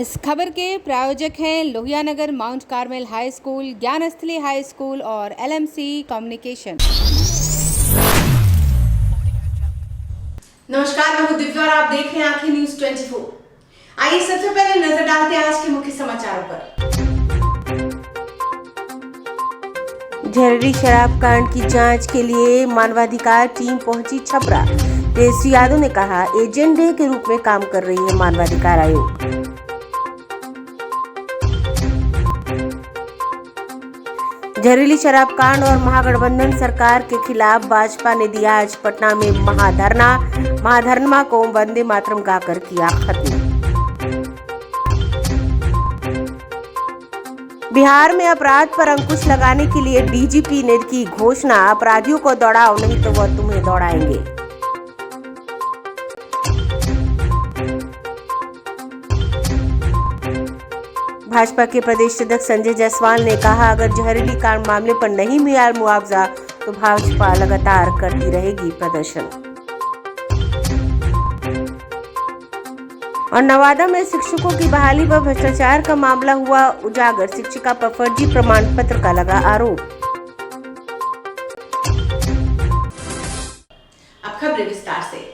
इस खबर के प्रायोजक हैं Lohia Nagar Mount Carmel High School, Gyansthali High School और LMC कम्युनिकेशन। नमस्कार, मैं हूं दिव्या और आप देख रहे हैं आंखें न्यूज 24। आइए सबसे पहले नजर डालते हैं आज के मुख्य समाचारों पर। जहरीली शराब कांड की जांच के लिए मानवाधिकार टीम पहुंची छपरा। तेजस्वी यादव ने कहा, एजेंट के रूप में काम कर रही है मानवाधिकार आयोग। जहरीली शराब कांड और महागठबंधन सरकार के खिलाफ भाजपा ने दिया आज पटना में महाधरना को वंदे मातरम गाकर किया खत्म। बिहार में अपराध पर अंकुश लगाने के लिए डीजीपी ने की घोषणा, अपराधियों को दौड़ाओ नहीं तो वह तुम्हें दौड़ाएंगे। भाजपा के प्रदेश अध्यक्ष संजय जायसवाल ने कहा, अगर जहरीली कांड मामले पर नहीं मिला मुआवजा तो भाजपा लगातार करती रहेगी प्रदर्शन। और नवादा में शिक्षकों की बहाली पर भ्रष्टाचार का मामला हुआ उजागर, शिक्षिका पर फर्जी प्रमाण पत्र का लगा आरोप। अब खबरें विस्तार से।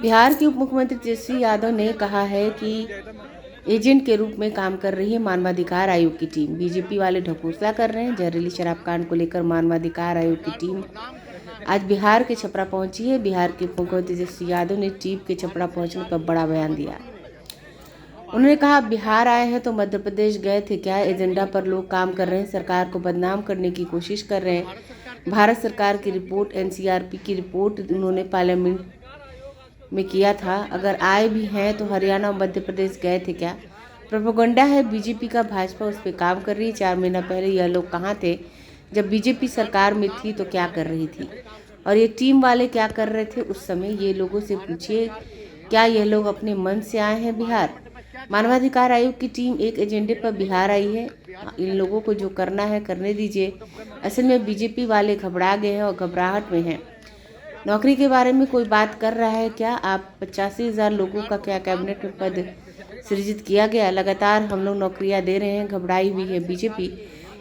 बिहार के उप मुख्यमंत्री तेजस्वी यादव ने कहा है कि एजेंट के रूप में काम कर रही है मानवाधिकार आयोग की टीम। बीजेपी वाले ढकोसला कर रहे हैं। जहरीली शराब कांड को लेकर मानवाधिकार आयोग की टीम आज बिहार के छपरा पहुंची है। बिहार के उप मुख्यमंत्री तेजस्वी यादव ने टीम के छपरा पहुंचने पर बड़ा बयान दिया। उन्होंने कहा, बिहार आए हैं तो मध्य प्रदेश गए थे क्या? एजेंडा पर लोग काम कर रहे हैं, सरकार को बदनाम करने की कोशिश कर रहे हैं। भारत सरकार की रिपोर्ट, NCRP की रिपोर्ट उन्होंने पार्लियामेंट में किया था। अगर आए भी हैं तो हरियाणा और मध्य प्रदेश गए थे क्या? प्रोपेगेंडा है बीजेपी का, भाजपा उस पर काम कर रही है। 4 महीना पहले यह लोग कहाँ थे? जब बीजेपी सरकार में थी तो क्या कर रही थी और ये टीम वाले क्या कर रहे थे उस समय? ये लोगों से पूछिए, क्या यह लोग अपने मन से आए हैं बिहार? मानवाधिकार आयोग की टीम एक एजेंडे पर बिहार आई है। इन लोगों को जो करना है करने दीजिए। असल में बीजेपी वाले घबरा गए हैं और घबराहट में हैं। नौकरी के बारे में कोई बात कर रहा है क्या? आप 85,000 लोगों का क्या कैबिनेट में पद सृजित किया गया? लगातार हम लोग नौकरियां दे रहे हैं, घबराई हुई है बीजेपी।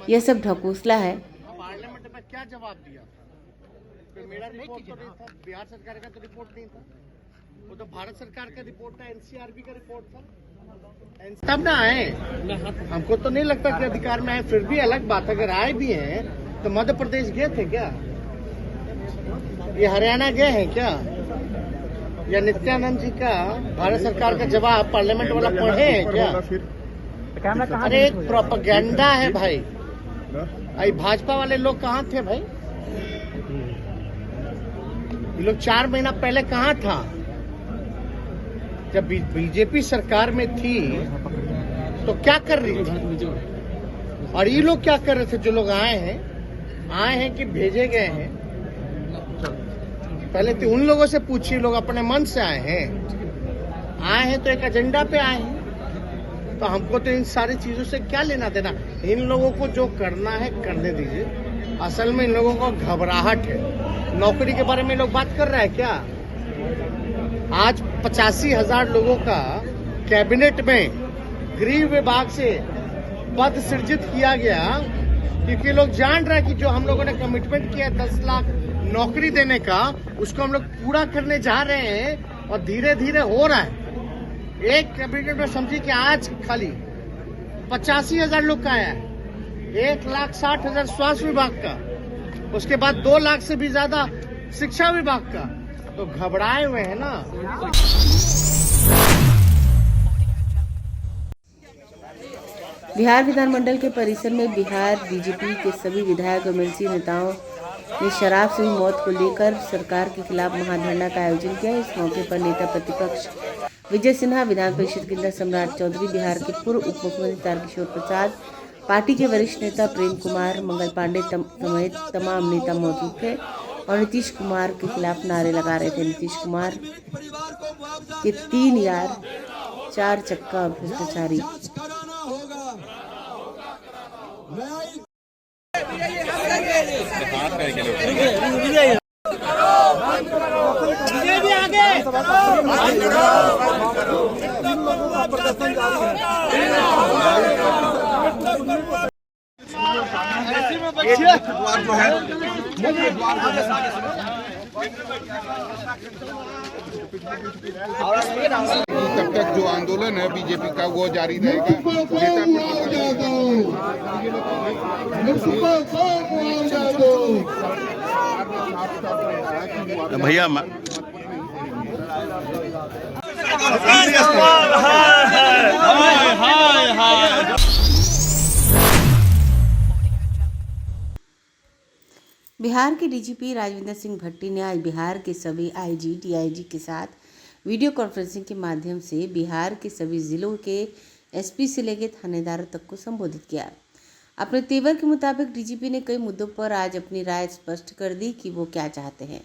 यह सब ढकोसला है। पार्लियामेंट में क्या जवाब दिया? तो मेरा रिपोर्ट तो नहीं था, बिहार सरकार का तो रिपोर्ट नहीं था, वो तो भारत सरकार का रिपोर्ट था, NCRP का रिपोर्ट था। तब ना आए, हमको तो नहीं लगता कि अधिकार में आए। फिर भी अलग बात, अगर आए भी हैं तो मध्य प्रदेश गए थे क्या? ये हरियाणा गए हैं क्या? या नित्यानंद जी का भारत सरकार का जवाब पार्लियामेंट वाला पढ़े हैं क्या? अरे एक प्रोपेगेंडा है भाई। आई भाजपा वाले लोग कहाँ थे भाई? ये लोग 4 महीना पहले कहाँ था? जब बीजेपी सरकार में थी तो क्या कर रही थी? और ये लोग क्या कर रहे थे? जो लोग आए हैं कि भेजे गए हैं? पहले तो उन लोगों से पूछिए, लोग अपने मन से आए हैं तो एक एजेंडा पे आए हैं। तो हमको तो इन सारी चीजों से क्या लेना देना? इन लोगों को जो करना है करने दीजिए। असल में इन लोगों को घबराहट है। नौकरी के बारे में लोग बात कर रहे हैं क्या? आज 85,000 लोगों का कैबिनेट में गृह विभाग से पद सृजित किया गया, क्योंकि लोग जान रहे हैं कि जो हम लोगों ने कमिटमेंट किया 10 लाख नौकरी देने का, उसको हम लोग पूरा करने जा रहे हैं और धीरे धीरे हो रहा है। एक कैबिनेट में समझिए कि आज खाली 85,000 लोग का आया है, 1,60,000 स्वास्थ्य विभाग का, उसके बाद 2 लाख से भी ज्यादा शिक्षा विभाग का। तो घबराए हुए हैं ना। बिहार विधानमंडल के परिसर में बिहार बीजेपी के सभी विधायक और MLC नेताओं ने शराब से हुई मौत को लेकर सरकार के खिलाफ महाधरना का आयोजन किया। इस मौके पर नेता प्रतिपक्ष विजय सिन्हा, विधान परिषद के नेता सम्राट चौधरी, बिहार के पूर्व उप मुख्यमंत्री तारकिशोर प्रसाद, पार्टी के वरिष्ठ नेता प्रेम कुमार, मंगल पांडे समेत तमाम नेता मौजूद थे और नीतीश कुमार के खिलाफ नारे लगा रहे थे। नीतीश कुमार के 3 यार 4 चक्का भ्रष्टाचारी। हाथ तब तक जो आंदोलन है बीजेपी का वो जारी रहेगा। भैया बिहार के डीजीपी राजविंदर सिंह भट्टी ने आज बिहार के सभी आईजी, डीआईजी के साथ वीडियो कॉन्फ्रेंसिंग के माध्यम से बिहार के सभी जिलों के एसपी से लेकर थानेदारों तक को संबोधित किया। अपने तेवर के मुताबिक डीजीपी ने कई मुद्दों पर आज अपनी राय स्पष्ट कर दी कि वो क्या चाहते हैं।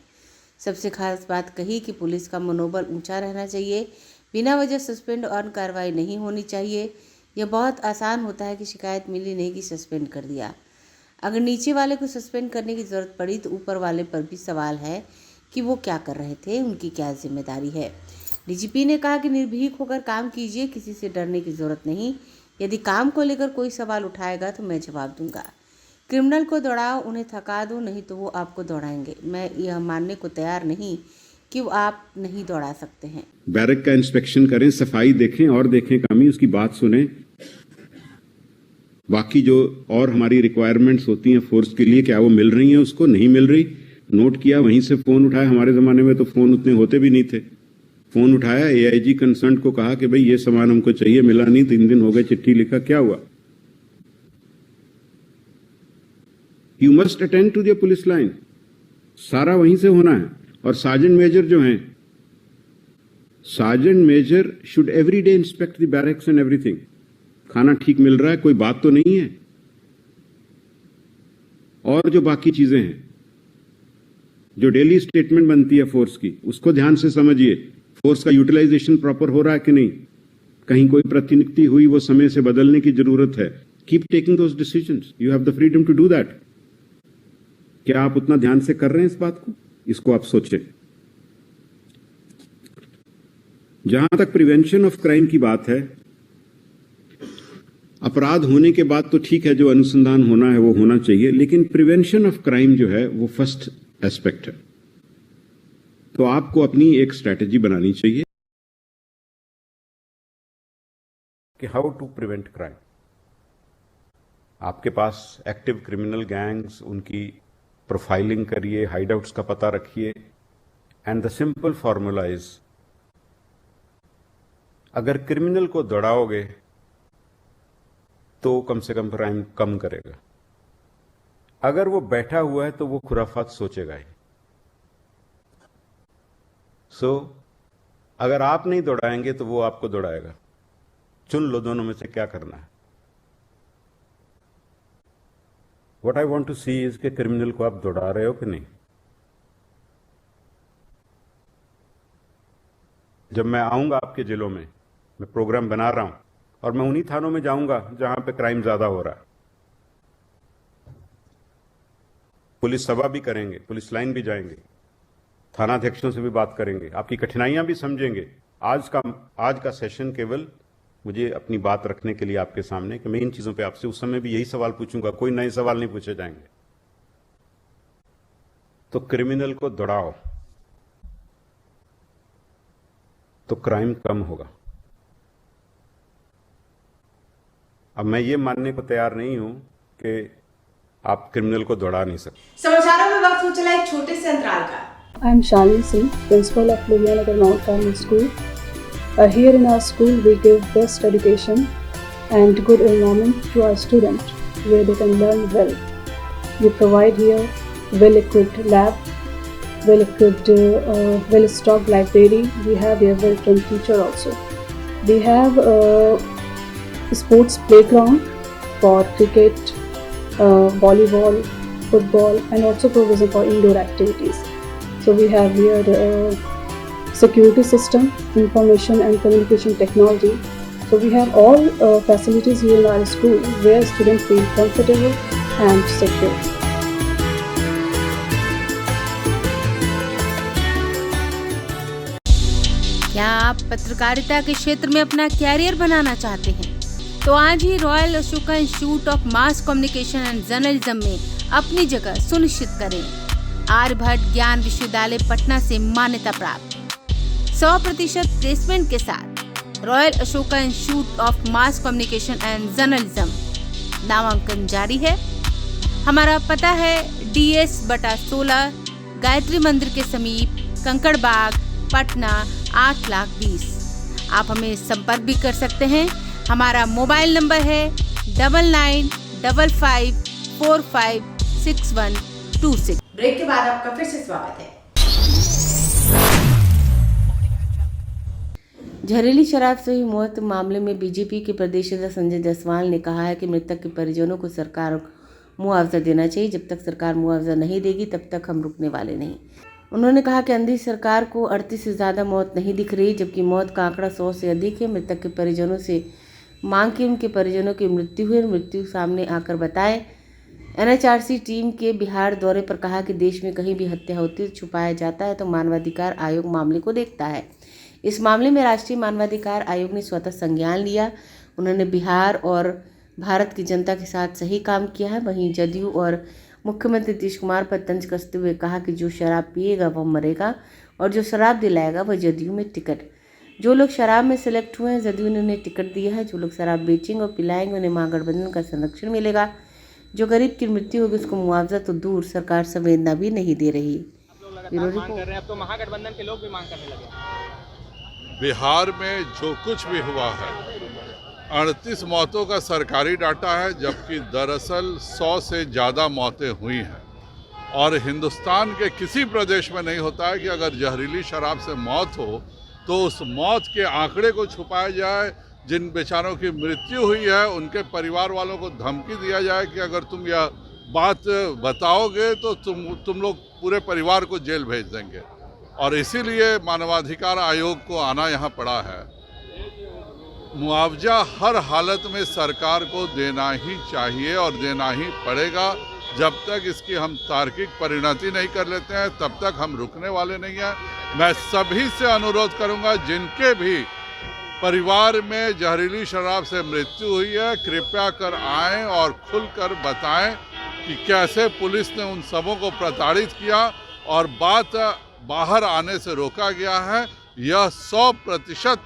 सबसे खास बात कही कि पुलिस का मनोबल ऊंचा रहना चाहिए, बिना वजह सस्पेंड और कार्रवाई नहीं होनी चाहिए। यह बहुत आसान होता है कि शिकायत मिली नहीं कि सस्पेंड कर दिया। अगर नीचे वाले को सस्पेंड करने की ज़रूरत पड़ी तो ऊपर वाले पर भी सवाल है कि वो क्या कर रहे थे, उनकी क्या जिम्मेदारी है। डीजीपी ने कहा कि निर्भीक होकर काम कीजिए, किसी से डरने की ज़रूरत नहीं। यदि काम को लेकर कोई सवाल उठाएगा तो मैं जवाब दूंगा। क्रिमिनल को दौड़ाओ, उन्हें थका दो, नहीं तो वो आपको दौड़ाएंगे। मैं यह मानने को तैयार नहीं कि वो आप नहीं दौड़ा सकते हैं। बैरक का इंस्पेक्शन करें, सफाई देखें और देखें कमी, उसकी बात सुने। बाकी जो और हमारी रिक्वायरमेंट्स होती हैं फोर्स के लिए, क्या वो मिल रही हैं, उसको नहीं मिल रही, नोट किया, वहीं से फोन उठाया। हमारे जमाने में तो फोन उतने होते भी नहीं थे। फोन उठाया, एआईजी कंसर्न को कहा कि भाई ये सामान हमको चाहिए, मिला नहीं, 3 दिन हो गए, चिट्ठी लिखा, क्या हुआ। You must attend to the police line, सारा वहीं से होना है। और सार्जेंट मेजर जो हैं, sergeant major should every day inspect the barracks and everything. खाना ठीक मिल रहा है, कोई बात तो नहीं है। और जो बाकी चीजें हैं, जो डेली स्टेटमेंट बनती है फोर्स की, उसको ध्यान से समझिए। फोर्स का यूटिलाइजेशन प्रॉपर हो रहा है कि नहीं, कहीं कोई प्रतिनियुक्ति हुई, वो समय से बदलने की जरूरत है। Keep taking those decisions, you have the freedom to do that. क्या आप उतना ध्यान से कर रहे हैं इस बात को? इसको आप सोचें। जहां तक प्रिवेंशन ऑफ क्राइम की बात है, अपराध होने के बाद तो ठीक है, जो अनुसंधान होना है वो होना चाहिए, लेकिन प्रिवेंशन ऑफ क्राइम जो है वो फर्स्ट एस्पेक्ट है। तो आपको अपनी एक स्ट्रैटेजी बनानी चाहिए कि हाउ टू प्रिवेंट क्राइम। आपके पास एक्टिव क्रिमिनल गैंग्स, उनकी प्रोफाइलिंग करिए, हाइडआउट्स का पता रखिए। And the simple formula is, अगर क्रिमिनल को दौड़ाओगे तो कम से कम क्राइम कम करेगा। अगर वो बैठा हुआ है तो वो खुराफात सोचेगा ही। अगर आप नहीं दौड़ाएंगे तो वो आपको दौड़ाएगा। चुन लो दोनों में से क्या करना है। What I want to see is कि क्रिमिनल को आप दौड़ा रहे हो कि नहीं। जब मैं आऊंगा आपके जिलों में, मैं प्रोग्राम बना रहा हूं और मैं उन्हीं थानों में जाऊंगा जहां पे क्राइम ज्यादा हो रहा है। पुलिस सभा भी करेंगे, पुलिस लाइन भी जाएंगे, थानाध्यक्षों से भी बात करेंगे, आपकी कठिनाइयां भी समझेंगे। आज का सेशन केवल मुझे अपनी बात रखने के लिए आपके सामने कि मैं इन चीजों पे आपसे उस समय भी यही सवाल पूछूंगा, कोई नए सवाल नहीं पूछे जाएंगे। तो क्रिमिनल को दौड़ाओ तो क्राइम कम होगा। अब मैं ये मानने को तैयार नहीं हूं कि आप क्रिमिनल को दौड़ा नहीं सकते। समाचारों में वक्त हो चला एक छोटे से अंतराल का। I am Shalini Singh, principal of Lohianagar Mount Carmel School. Here in our school, we give best education and good environment to our students, where they can learn well. We provide here well-equipped lab, well-equipped, well-stocked library. We have here well-trained teacher also. We have a sports playground for cricket, volleyball, football, and also provision for indoor activities. So we have here security system, information and communication technology. So we have all facilities here in our school where students feel comfortable and secure. क्या आप पत्रकारिता के क्षेत्र में अपना career बनाना चाहते हैं तो आज ही Royal Ashoka Institute of Mass Communication and Journalism में अपनी जगह सुनिश्चित करें। आर्यभट्ट ज्ञान विश्वविद्यालय पटना से मान्यता प्राप्त 100% प्लेसमेंट के साथ royal Ashoka Institute of Mass Communication and journalism नामांकन जारी है। हमारा पता है DS/16 गायत्री मंदिर के समीप कंकड़ बाग पटना 8,20,000। आप हमें संपर्क भी कर सकते हैं। हमारा मोबाइल नंबर है 9955456126। ब्रेक के बाद आपका फिर से स्वागत है। जहरीली शराब से हुई मौत मामले में बीजेपी के प्रदेश अध्यक्ष संजय जायसवाल ने कहा है कि मृतक के परिजनों को सरकार मुआवजा देना चाहिए। जब तक सरकार मुआवजा नहीं देगी तब तक हम रुकने वाले नहीं। उन्होंने कहा कि अंधी सरकार को 38 से ज़्यादा मौत नहीं दिख रही, जबकि मौत का आंकड़ा 100 से अधिक है। मृतक के परिजनों से मांग की उनके परिजनों की मृत्यु हुई, मृत्यु सामने आकर बताएं। NHRC टीम के बिहार दौरे पर कहा कि देश में कहीं भी हत्या होती है छुपाया जाता है तो मानवाधिकार आयोग मामले को देखता है। इस मामले में राष्ट्रीय मानवाधिकार आयोग ने स्वतः संज्ञान लिया। उन्होंने बिहार और भारत की जनता के साथ सही काम किया है। वहीं जदयू और मुख्यमंत्री नीतीश कुमार पर तंज कसते हुए कहा कि जो शराब पिएगा वह मरेगा और जो शराब दिलाएगा वह जदयू में टिकट। जो लोग शराब में सिलेक्ट हुए हैं जदयू ने उन्हें टिकट दिया है। जो लोग शराब बेचेंगे और पिलाएंगे उन्हें महागठबंधन का संरक्षण मिलेगा। जो गरीब की मृत्यु होगी उसको मुआवजा तो दूर सरकार संवेदना भी नहीं दे रही। अब तो महागठबंधन के लोग भी मांग करने लगे। बिहार में जो कुछ भी हुआ है 38 मौतों का सरकारी डाटा है, जबकि दरअसल 100 से ज़्यादा मौतें हुई हैं। और हिंदुस्तान के किसी प्रदेश में नहीं होता है कि अगर जहरीली शराब से मौत हो तो उस मौत के आंकड़े को छुपाया जाए। जिन बेचारों की मृत्यु हुई है उनके परिवार वालों को धमकी दिया जाए कि अगर तुम यह बात बताओगे तो तुम लोग पूरे परिवार को जेल भेज देंगे। और इसीलिए मानवाधिकार आयोग को आना यहाँ पड़ा है। मुआवजा हर हालत में सरकार को देना ही चाहिए और देना ही पड़ेगा। जब तक इसकी हम तार्किक परिणति नहीं कर लेते हैं तब तक हम रुकने वाले नहीं हैं। मैं सभी से अनुरोध करूंगा जिनके भी परिवार में जहरीली शराब से मृत्यु हुई है कृपया कर आएं और खुलकर बताएं कि कैसे पुलिस ने उन सबों को प्रताड़ित किया और बात बाहर आने से रोका गया है। यह 100%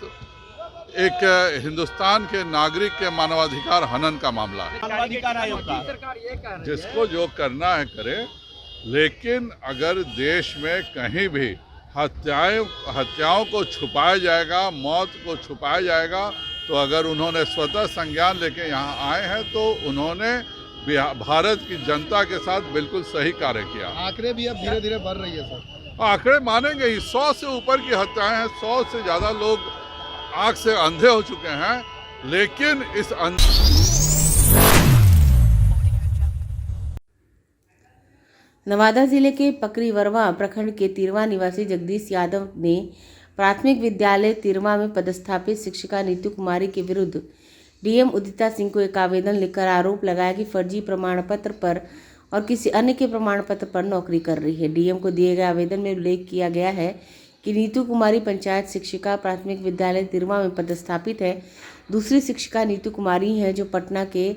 एक हिंदुस्तान के नागरिक के मानवाधिकार हनन का मामला है। जिसको जो करना है करे, लेकिन अगर देश में कहीं भी हत्याओं को छुपाया जाएगा, मौत को छुपाया जाएगा, तो अगर उन्होंने स्वतः संज्ञान लेके यहाँ आए हैं तो उन्होंने भारत की जनता के साथ बिल्कुल सही कार्य किया। आंकड़े भी अब धीरे धीरे बढ़ रही है सर। आंकड़े मानेंगे ही, 100 से ऊपर की हत्याएं हैं। 100 से ज़्यादा लोग आँख से अंधे हो चुके हैं। लेकिन इस नवादा जिले के पकरीवरवा प्रखंड के तिरवा निवासी जगदीश यादव ने प्राथमिक विद्यालय तिरवा में पदस्थापित शिक्षिका नीतू कुमारी के विरुद्ध DM उदिता सिंह को एक आवेदन लिखकर आरोप लगाया कि फर्जी प्रमाण पत्र पर और किसी अन्य के प्रमाण पत्र पर नौकरी कर रही है। DM को दिए गए आवेदन में उल्लेख किया गया है कि नीतू कुमारी पंचायत शिक्षिका प्राथमिक विद्यालय तिरवा में पदस्थापित है। दूसरी शिक्षिका नीतू कुमारी है जो पटना के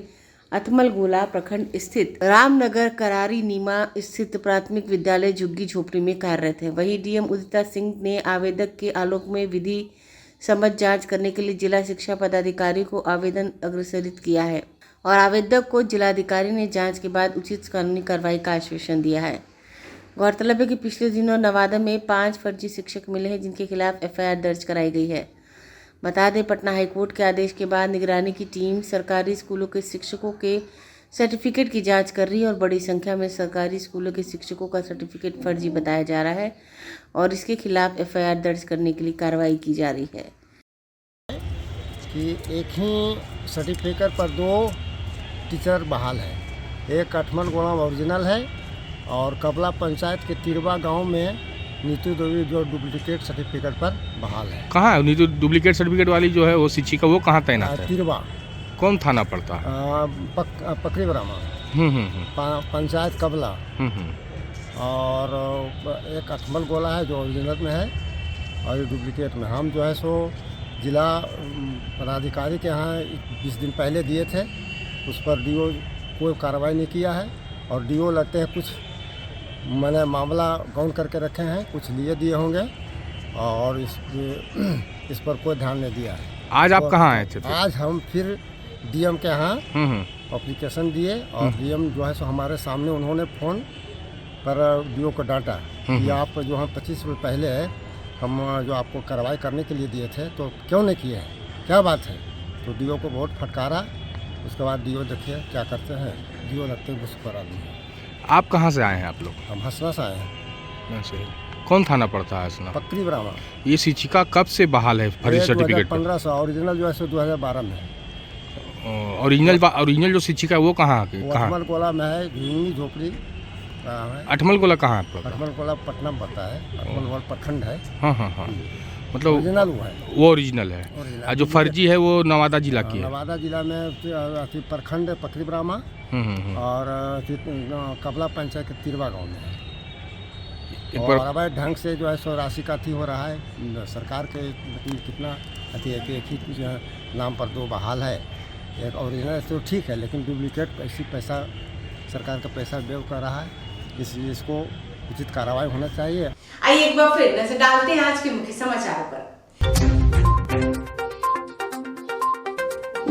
अथमलगोला प्रखंड स्थित रामनगर करारी नीमा स्थित प्राथमिक विद्यालय झुग्गी झोपड़ी में कार्यरत है। वहीं DM उदिता सिंह ने आवेदक के आलोक में विधि सम्मत जांच करने के लिए जिला शिक्षा पदाधिकारी को आवेदन अग्रसरित किया है और आवेदक को जिलाधिकारी ने जांच के बाद उचित कानूनी कार्रवाई का आश्वासन दिया है। गौरतलब है कि पिछले दिनों नवादा में 5 फर्जी शिक्षक मिले हैं जिनके खिलाफ FIR दर्ज कराई गई है। बता दें, पटना हाईकोर्ट के आदेश के बाद निगरानी की टीम सरकारी स्कूलों के शिक्षकों के सर्टिफिकेट की जांच कर रही है और बड़ी संख्या में सरकारी स्कूलों के शिक्षकों का सर्टिफिकेट फर्जी बताया जा रहा है और इसके खिलाफ FIR दर्ज करने के लिए कार्रवाई की जा रही है। कि एक ही सर्टिफिकेट पर 2 टीचर बहाल है। एक अठमलगोला ओरिजिनल है और कबला पंचायत के तिरवा गांव में नीतू देवी जो डुप्लीकेट सर्टिफिकेट पर बहाल है। कहाँ है नीतू डुप्लीकेट सर्टिफिकेट वाली जो है वो शिक्षिका, वो कहाँ तैनात है? तिरवा। कौन थाना पड़ता है? पकरीवरामा पंचायत कबला। और एक अठमलगोला है जो ओरिजिनल में है और ये डुप्लीकेट में हम जो है सो जिला पदाधिकारी के यहाँ 20 दिन पहले दिए थे, उस पर डीओ कोई कार्रवाई नहीं किया है। और डीओ लगते हैं कुछ मैंने मामला गौन करके रखे हैं, कुछ लिए दिए होंगे और इस पर कोई ध्यान नहीं दिया है। आज आप कहाँ आए थे? आज हम फिर डीएम के यहाँ एप्लीकेशन दिए और डीएम जो है सो हमारे सामने उन्होंने फ़ोन पर डीओ को डांटा कि आप जो हम 25 मिनट पहले हम जो आपको कार्रवाई करने के लिए दिए थे तो क्यों नहीं किए हैं, क्या बात है। तो डीओ को बहुत फटकारा। उसके बाद डीओ देखिए क्या करते हैं, डीओ लगते हैं घुस पर आदमी। आप कहाँ से आए हैं आप लोग? हम हसना से आए हैं। कौन थाना पड़ता है हसना? पकरी ब्राह्मण। ये शिक्षिका कब से बहाल है फर्जी सर्टिफिकेट? 2015 ओरिजिनल जो है सो 2012 में है। ओरिजिनल जो शिक्षिका है वो कहाँ की? अठमल कोला में है, झुंगी झोपड़ी। अठमल कोला कहाँ है आपका? अठमल कोला पटना में पड़ता है, अठमल कोला प्रखंड है। हाँ मतलब ओरिजिनल वो है, वो ओरिजिनल है। और जो फर्जी है वो नवादा जिला की है। नवादा जिला में प्रखंड पकरी ब्राह्मण और कबला पंचायत के तिरवा गाँव में है। और अवैध ढंग से जो है सो राशि का अथी हो रहा है। सरकार के कितना अथी है कि एक ही नाम पर 2 बहाल है। एक ओरिजिनल तो ठीक है, लेकिन डुप्लीकेट ऐसी पैसा सरकार का पैसा व्यय कर रहा है, इसलिए इसको उचित कार्रवाई होना चाहिए। आइए एक बार फिर नजर डालते हैं आज के मुख्य समाचारों पर।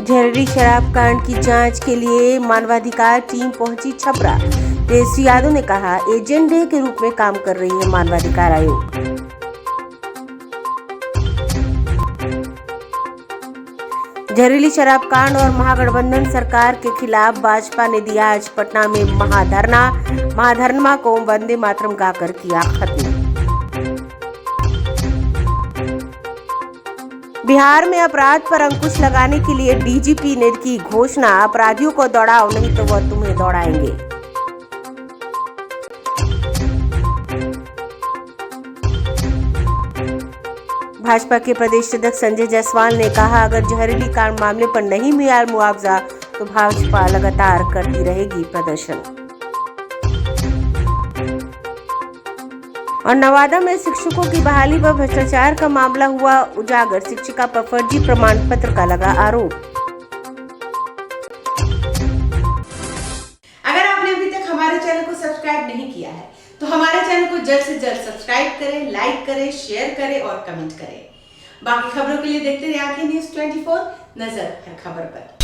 जहरीली शराब कांड की जांच के लिए मानवाधिकार टीम पहुंची छपरा। तेजस्वी यादव ने कहा, एजेंडे के रूप में काम कर रही है मानवाधिकार आयोग। जहरीली शराब कांड और महागठबंधन सरकार के खिलाफ भाजपा ने दिया आज पटना में महाधरना को वंदे मातरम गाकर किया खत्म। बिहार में अपराध पर अंकुश लगाने के लिए डीजीपी ने की घोषणा, अपराधियों को दौड़ाओ नहीं तो वह तुम्हें दौड़ाएंगे। भाजपा के प्रदेश अध्यक्ष संजय जायसवाल ने कहा, अगर जहरीली कांड मामले पर नहीं मिला मुआवजा तो भाजपा लगातार करती रहेगी प्रदर्शन। और नवादा में शिक्षकों की बहाली पर भ्रष्टाचार का मामला हुआ उजागर, शिक्षिका पर फर्जी प्रमाण पत्र का लगा आरोप। अगर आपने अभी तक हमारे चैनल को सब्सक्राइब नहीं किया है तो हमारे चैनल को जल्द से जल्द सब्सक्राइब करें, लाइक करें, शेयर करें और कमेंट करें। बाकी खबरों के लिए देखते रहिए आंखें न्यूज़ 24, नजर हर खबर पर।